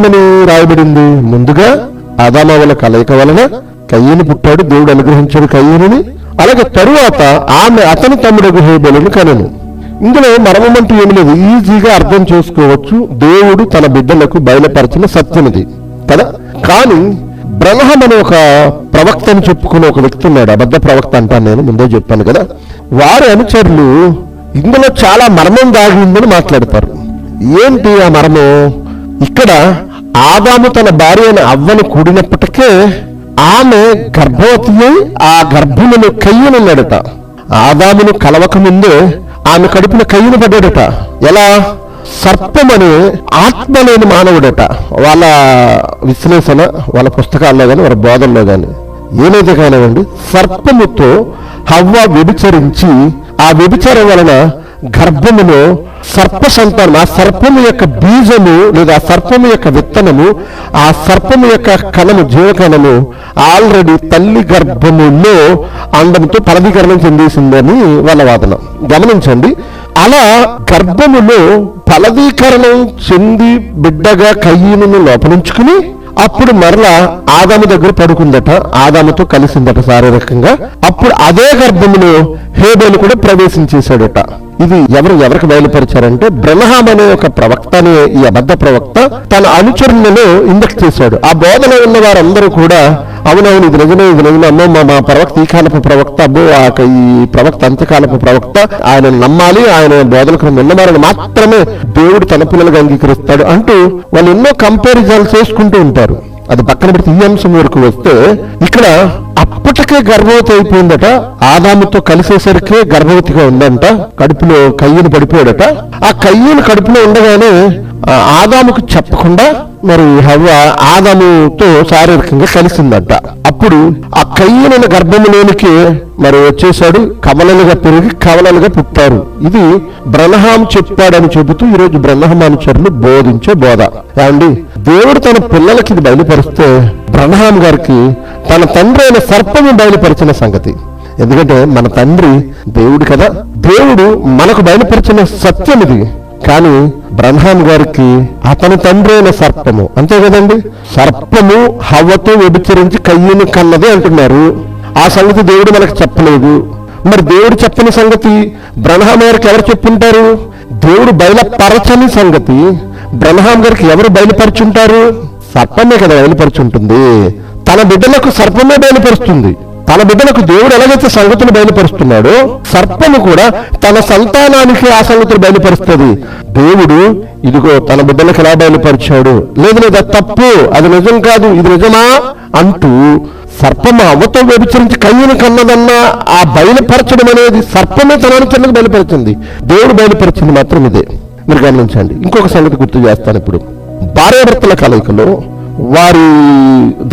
ఏమని రాయబడింది? ముందుగా ఆదామవల కలయిక వలన కయ్యను పుట్టాడు, దేవుడు అనుగ్రహించాడు కయ్యనుని. అలాగే తరువాత ఆమె అతని తమ్ముడు హేబెలును కనెను. ఇందులో మర్మం అంటూ ఏమి లేదు, ఈజీగా అర్థం చేసుకోవచ్చు. దేవుడు తన బిడ్డలకు బయలుపరిచిన సత్యం ఇది కదా. కానీ బ్రహ్మం అనే ఒక ప్రవక్తని చెప్పుకునే ఒక వ్యక్తి ఉన్నాడు, అబద్ధ ప్రవక్త అంటాను, నేను ముందే చెప్పాను కదా. వారి అనుచరులు ఇందులో చాలా మర్మం దాగి ఉందని మాట్లాడతారు. ఏంటి ఆ మర్మం? ఇక్కడ ఆదాము తన భార్య అయిన అవ్వను కూడినప్పటికే ఆమె గర్భవతి అయి ఆ గర్భమును కయ్యనున్నాడట. ఆదామును కలవక ముందే ఆమె కడుపున కయ్యను పడ్డాడట. ఎలా? సర్పమని ఆత్మ లేని మానవుడట. వాళ్ళ విశ్లేషణ, వాళ్ళ పుస్తకాల్లో కానీ వాళ్ళ బోధనలో కానీ ఏమైతే కానివ్వండి, సర్పముతో హవ్వ వ్యభిచరించి ఆ వ్యభిచారం వలన గర్భములో సర్ప సంతానం, ఆ సర్పము యొక్క బీజము లేదా సర్పము యొక్క విత్తనము, ఆ సర్పము యొక్క కణము, జీవకణము ఆల్రెడీ తల్లి గర్భములో అండంతో ఫలదీకరణం చెందేసిందని వాళ్ళ వాదన. గమనించండి, అలా గర్భములో ఫలదీకరణం చెంది బిడ్డగా కయ్యను లోపలించుకుని అప్పుడు మరలా ఆదాము దగ్గర పడుకుందట, ఆదాముతో కలిసిందట శారీరకంగా. అప్పుడు అదే గర్భములో హేబెలు కూడా ప్రవేశించేశాడట. ఇది ఎవరికి బయలుపరిచారంటే బ్రహ్మం అనే ఒక ప్రవక్త అనే ఈ అబద్ధ ప్రవక్త తన అనుచరులను ఇండెక్స్ చేశాడు. ఆ బోధన ఉన్న వారందరూ కూడా అవునవును ఇది నిజమే, ఇది నిజమే, అమ్మో మా ప్రవక్త ఈ కాలపు ప్రవక్త, అబ్బో ఈ ప్రవక్త అంత్యకాలపు ప్రవక్త, ఆయన నమ్మాలి, ఆయన బోధనకు ఉన్నవారిని మాత్రమే దేవుడు తన పిల్లలుగా అంగీకరిస్తాడు అంటూ వాళ్ళు ఎన్నో కంపారిజన్లు చేసుకుంటూ ఉంటారు. అది పక్కన పెడితే ఈ అంశం వరకు వస్తే ఇక్కడ అప్పటికే గర్భవతి అయిపోయిందట. ఆదాముతో కలిసేసరికే గర్భవతిగా ఉందంట. కడుపులో కయ్యను పడిపోయాడట. ఆ కయ్యను కడుపులో ఉండగానే ఆదాముకు చెప్పకుండా మరి హవ్వ ఆదాముతో శారీరకంగా కలిసిందంట. అప్పుడు ఆ కయ్యనున్న గర్భములోనికి మరి వచ్చేసాడు. కవలలుగా పెరిగి కవలలుగా పుట్టారు. ఇది బ్రహ్మం చెప్పాడని చెబుతూ ఈరోజు బ్రహ్మం అనుచరులు బోధించే బోధ. ఏమండి, దేవుడు తన పిల్లలకి ఇది బయలుపరిస్తే బ్రహ్మం గారికి తన తండ్రి అయిన సర్పము బయలుపరిచిన సంగతి. ఎందుకంటే మన తండ్రి దేవుడు కదా, దేవుడు మనకు బయలుపరిచిన సత్యం ఇది. కానీ బ్రహ్మం గారికి అతని తండ్రి అయిన సర్పము, అంతే కదండి, సర్పము హవ్వతో వ్యభిచరించి కయ్యను కన్నదే అంటున్నారు. ఆ సంగతి దేవుడు మనకు చెప్పలేదు. మరి దేవుడు చెప్పని సంగతి బ్రహ్మం గారికి ఎవరు చెప్పుంటారు? దేవుడు బయలుపరచని సంగతి బ్రహ్మం గారికి ఎవరు బయలుపరుచుంటారు? సర్పమే కదా బయలుపరుచుంటుంది. తన బిడ్డలకు సర్పమే బయలుపరుస్తుంది. తన బిడ్డలకు దేవుడు ఎలాగైతే సంగతులు బయలుపరుస్తున్నాడో సర్పము కూడా తన సంతానానికి ఆ సంగతులు బయలుపరుస్తుంది. దేవుడు ఇదిగో తన బిడ్డలకు ఎలా బయలుపరిచాడు, లేదు లేదా తప్పు, అది నిజం కాదు, ఇది నిజమా అంటూ సర్పము అవ్వతో వ్యభిచరించి కయ్యను కన్నదన్న ఆ బయలుపరచడం అనేది సర్పమే తన అనుచరులకు బయలుపరిచింది. దేవుడు బయలుపరిచింది మాత్రం ఇదే. మీరు గమనించండి. ఇంకొక సంగతి గుర్తు చేస్తాను. ఇప్పుడు భార్యాభర్తల కలయికలో వారి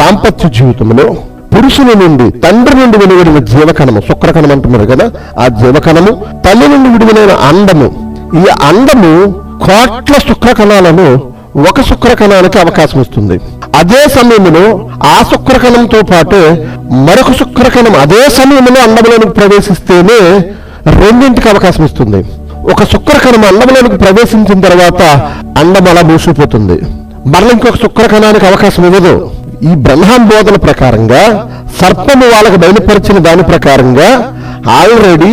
దాంపత్య జీవితంలో పురుషుని నుండి తండ్రి నుండి వెలువడిన జీవకణము, శుక్రకణం అంటున్నారు కదా, ఆ జీవకణము తల్లి నుండి విడుదలైన అండము, ఈ అండము కోట్ల శుక్రకణాలను ఒక శుక్రకణానికి అవకాశం ఇస్తుంది. అదే సమయంలో ఆ శుక్రకణంతో పాటు మరొక శుక్రకణం అదే సమయంలో అండంలోనికి ప్రవేశిస్తేనే రెండింటికి అవకాశం ఇస్తుంది. ఒక శుక్రకణం అండంలోనికి ప్రవేశించిన తర్వాత అండం అలా మూసిపోతుంది, మరలా ఇంకొక శుక్రకణానికి అవకాశం ఇవ్వదు. ఈ బ్రహ్మం బోధన ప్రకారంగా సర్పము వాళ్ళకు బయలుపరిచిన దాని ప్రకారంగా ఆల్రెడీ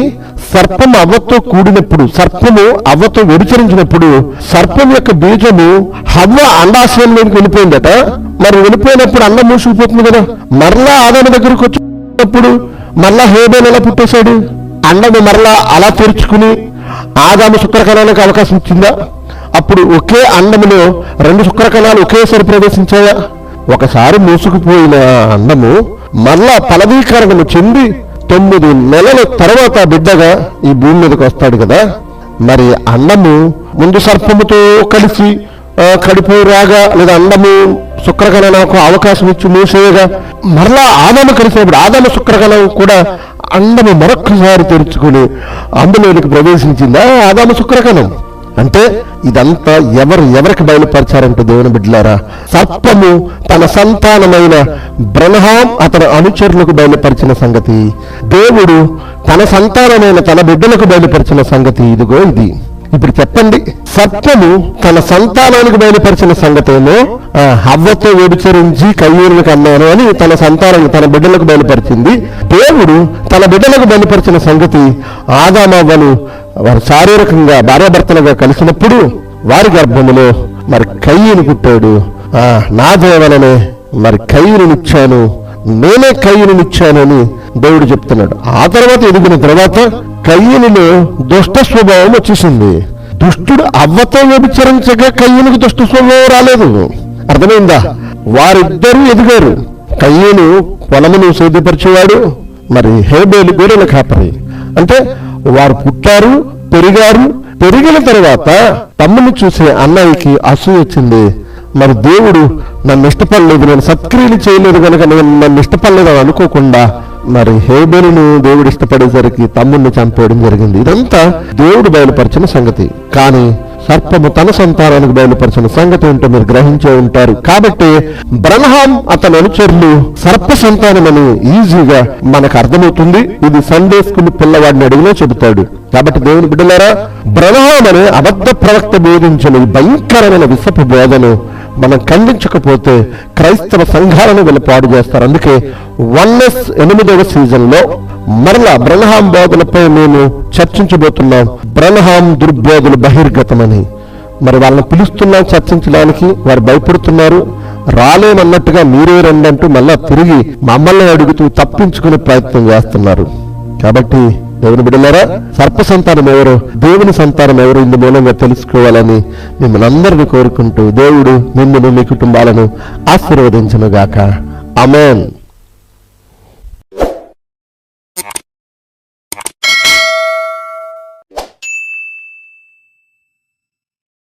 సర్పము అవ్వతో కూడినప్పుడు, సర్పము అవ్వతో వ్యభిచరించినప్పుడు సర్పం యొక్క బీజము హవ్వ అండాశయంలోకి వెళ్ళిపోయిందట. మరి వెళ్ళిపోయినప్పుడు అండం మూసుకుపోతుంది కదా. మరలా ఆదాము దగ్గరకు వచ్చినప్పుడు మరలా హేబెలు ఎలా పుట్టేశాడు? అండము మరలా అలా తెరుచుకుని ఆదాము శుక్రకణానికి అవకాశం ఇచ్చిందా? అప్పుడు ఒకే అండములో రెండు శుక్రకణాలు ఒకేసారి ప్రవేశించాయా? ఒకసారి మూసుకుపోయిన అండము మరలా ఫలదీకరణము చెంది 9 నెలల తర్వాత బిడ్డగా ఈ భూమి మీదకి వస్తాడు కదా. మరి అండము ముందు సర్పముతో కలిసి కడుపు రాగా లేదా అండము శుక్రకణకు అవకాశం ఇచ్చి మూసేయగా మరలా ఆదాము కలిసినప్పుడు ఆదాము శుక్రకణం కూడా అండము మరొక్కసారి తెరుచుకుని అందులోనికి ప్రవేశించిందా ఆదాము శుక్రకణం. అంటే ఇదంతా ఎవరికి బయలుపరిచారంటే దేవుని బిడ్డలారా, సర్పము తన సంతానమైన బ్రహ్మం అతని అనుచరులకు బయలుపరిచిన సంగతి, దేవుడు తన సంతానమైన తన బిడ్డలకు బయలుపరిచిన సంగతి ఇదిగో ఇది. ఇప్పుడు చెప్పండి, సర్పము తన సంతానానికి బయలుపరిచిన సంగతేమో హవ్వతో వ్యభిచరించి కయ్యూరులకు అన్నాను అని తన సంతానం తన బిడ్డలకు బయలుపరిచింది. దేవుడు తన బిడ్డలకు బయలుపరిచిన సంగతి ఆదామవ్వలు వారు శారీరకంగా భార్యాభర్తలుగా కలిసినప్పుడు వారి గర్భములో మరి కయ్యూరు పుట్టాడు. నా దేవలనే మరి కయ్యూరునిచ్చాను, నేనే కయ్యూరునిచ్చాను అని దేవుడు చెప్తున్నాడు. ఆ తర్వాత ఎదిగిన తర్వాత కయ్యూనిలో దుష్ట స్వభావం వచ్చేసింది. దుష్టుడు అవ్వతో వ్యభిచరించగా కయ్యూనికి దుష్ట స్వభావం రాలేదు. అర్థమైందా? వారిద్దరూ ఎదిగారు. కయ్యూను పొలమును సేద్యపరిచేవాడు, మరి హేబేలు గొర్రెల కాపరి. అంటే వారు పుట్టారు, పెరిగారు. పెరిగిన తర్వాత తమ్ముని చూసే అన్నయ్యకి అసూయ వచ్చింది. మరి దేవుడు నన్ను ఇష్టపడలేదు, నేను సత్క్రియలు చేయలేదు కనుక నన్ను ఇష్టపడలేదు అని అనుకోకుండా మరి హేబేలును దేవుడు ఇష్టపడేసరికి తమ్ముడిని చంపేయడం జరిగింది. ఇదంతా దేవుడు బయలుపరిచిన సంగతి. కానీ సర్పము తన సంతానానికి బయలుపరిచిన సంగతి ఏంటో మీరు గ్రహించే ఉంటారు. కాబట్టి బ్రహ్మాం అతని అనుచరులు సర్ప సంతానమని ఈజీగా మనకు అర్థమవుతుంది. ఇది సండే స్కూల్ పిల్లవాడిని అడిగినా చెబుతాడు. కాబట్టి దేవుని బిడ్డలారా, బ్రహ్మాం అనే అబద్ధ ప్రవక్త బోధించిన ఈ భయంకరమైన విషపు బోధను మనం ఖండించకపోతే క్రైస్తవ సంఘాలను వీళ్ళు పాడు చేస్తారు. అందుకే 8వ సీజన్లో మరలా బ్రహ్మాం బోధలపై మేము చర్చించబోతున్నాం. బ్రహ్మాం దుర్బోధులు బహిర్గతమని. మరి వాళ్ళని పిలుస్తున్నాం చర్చించడానికి, వారు భయపడుతున్నారు. రాలేనన్నట్టుగా మీరే రండంటూ మళ్ళా తిరిగి మమ్మల్ని అడుగుతూ తప్పించుకునే ప్రయత్నం చేస్తున్నారు. కాబట్టి దేవుని బిడ్డలారా, సర్ప సంతానం ఎవరో, దేవుని సంతానం ఎవరు ఇందు మూలంగా తెలుసుకోవాలని మిమ్మల్ని అందరినీ కోరుకుంటూ దేవుడు మిమ్మల్ని మీ కుటుంబాలను ఆశీర్వదించును గాక. ఆమేన్.